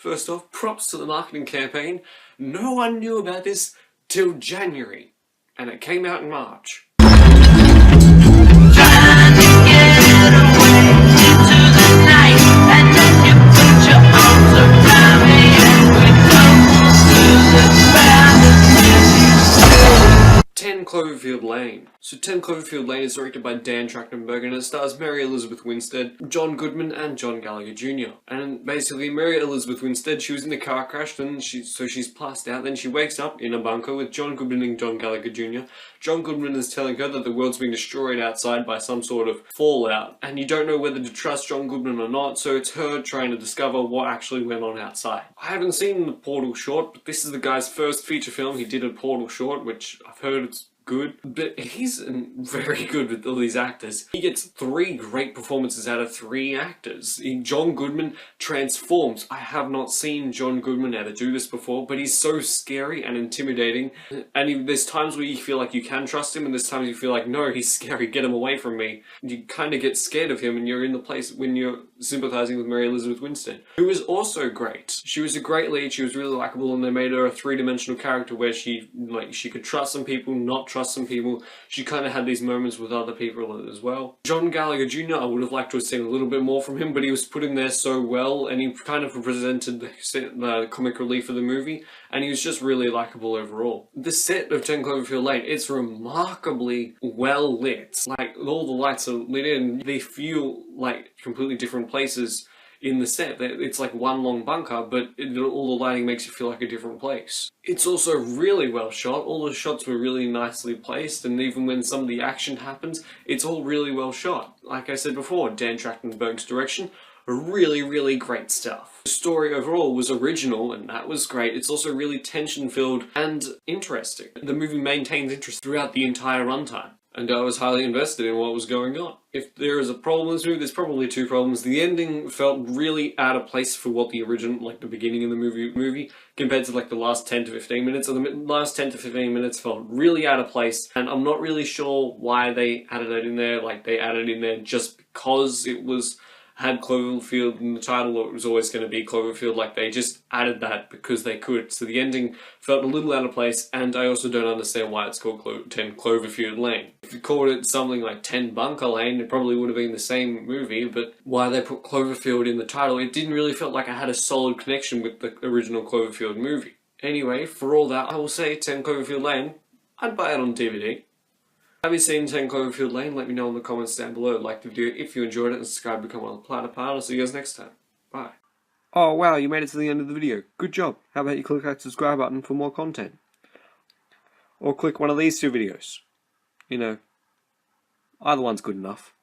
First off, props to the marketing campaign. No one knew about this till January, and it came out in March. Cloverfield Lane. So 10 Cloverfield Lane is directed by Dan Trachtenberg and it stars Mary Elizabeth Winstead, John Goodman and John Gallagher Jr. And basically Mary Elizabeth Winstead, she was in a car crash and she's passed out, then she wakes up in a bunker with John Goodman and John Gallagher Jr. John Goodman is telling her that the world's being destroyed outside by some sort of fallout and you don't know whether to trust John Goodman or not, so it's her trying to discover what actually went on outside. I haven't seen the Portal short, but this is the guy's first feature film. He did a Portal short, which I've heard it's good, but he's very good with all these actors. He gets 3 great performances out of 3 actors. John Goodman transforms. I have not seen John Goodman ever do this before, but he's so scary and intimidating, and there's times where you feel like you can trust him, and there's times you feel like, no, he's scary, get him away from me. You kind of get scared of him, and you're in the place when you're sympathizing with Mary Elizabeth Winstead, who was also great. She was a great lead, she was really likable, and they made her a 3-dimensional character where she could trust some people, not trust some people. She kind of had these moments with other people as well. John Gallagher Jr., I would have liked to have seen a little bit more from him, but he was put in there so well, and he kind of represented the comic relief of the movie, and he was just really likable overall. The set of 10 Cloverfield Lane, it's remarkably well lit. Like, all the lights are lit in, they feel like completely different places in the set. It's like one long bunker, but all the lighting makes you feel like a different place. It's also really well shot. All the shots were really nicely placed, and even when some of the action happens, it's all really well shot. Like I said before, Dan Trachtenberg's direction, really great stuff. The story overall was original, and that was great. It's also really tension-filled and interesting. The movie maintains interest throughout the entire runtime, and I was highly invested in what was going on. If there is a problem in this movie, there's probably 2 problems. The ending felt really out of place for what the original, like the beginning of the movie compared to like the last 10 to 15 minutes. So the last 10 to 15 minutes felt really out of place, and I'm not really sure why they added it in there. Like, they added it in there just because it had Cloverfield in the title, or it was always going to be Cloverfield. Like, they just added that because they could. So the ending felt a little out of place, and I also don't understand why it's called 10 Cloverfield Lane. If you called it something like 10 Bunker Lane, it probably would have been the same movie, but why they put Cloverfield in the title, it didn't really feel like I had a solid connection with the original Cloverfield movie. Anyway, for all that, I will say 10 Cloverfield Lane, I'd buy it on DVD. Have you seen 10 Cloverfield Lane? Let me know in the comments down below. Like the video if you enjoyed it, and subscribe to become one of the Platypus. I'll see you guys next time. Bye. Oh wow, you made it to the end of the video. Good job. How about you click that subscribe button for more content? Or click one of these 2 videos. You know, either one's good enough.